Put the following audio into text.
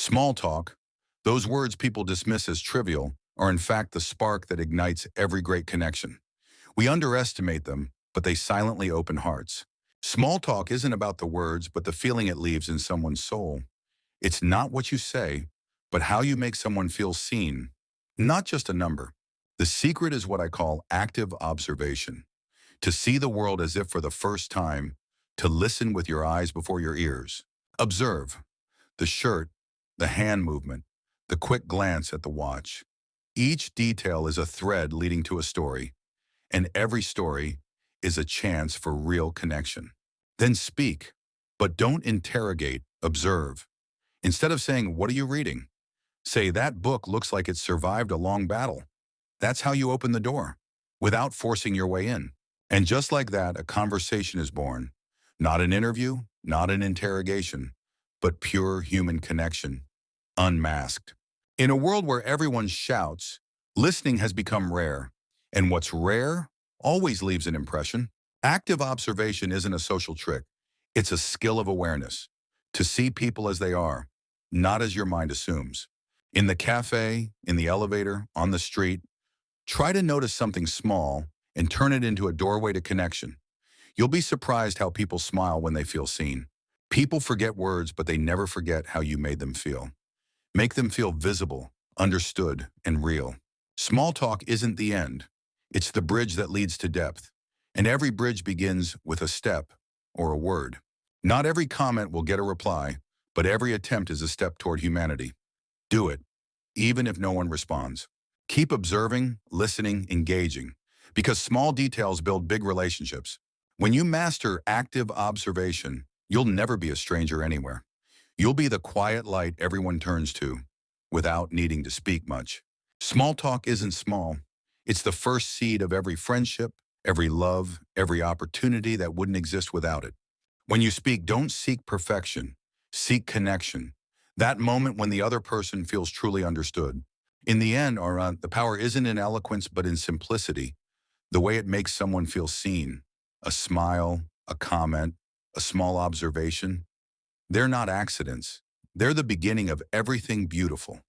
Small talk, those words people dismiss as trivial, are in fact the spark that ignites every great connection. We underestimate them, but they silently open hearts. Small talk isn't about the words, but the feeling it leaves in someone's soul. It's not what you say, but how you make someone feel seen, not just a number. The secret is what I call active observation. To see the world as if for the first time, to listen with your eyes before your ears. Observe the shirt, the hand movement, the quick glance at the watch. Each detail is a thread leading to a story, and every story is a chance for real connection. Then speak, but don't interrogate, observe. Instead of saying, "What are you reading?" say, "That book looks like it survived a long battle." That's how you open the door, without forcing your way in. And just like that, a conversation is born. Not an interview, not an interrogation, but pure human connection, unmasked. In a world where everyone shouts, listening has become rare. And what's rare always leaves an impression. Active observation isn't a social trick. It's a skill of awareness. To see people as they are, not as your mind assumes. In the cafe, in the elevator, on the street, try to notice something small and turn it into a doorway to connection. You'll be surprised how people smile when they feel seen. People forget words, but they never forget how you made them feel. Make them feel visible, understood, and real. Small talk isn't the end. It's the bridge that leads to depth. And every bridge begins with a step or a word. Not every comment will get a reply, but every attempt is a step toward humanity. Do it, even if no one responds. Keep observing, listening, engaging, because small details build big relationships. When you master active observation, you'll never be a stranger anywhere. You'll be the quiet light everyone turns to, without needing to speak much. Small talk isn't small. It's the first seed of every friendship, every love, every opportunity that wouldn't exist without it. When you speak, don't seek perfection. Seek connection. That moment when the other person feels truly understood. In the end, the power isn't in eloquence, but in simplicity. The way it makes someone feel seen. A smile, a comment, a small observation. They're not accidents. They're the beginning of everything beautiful.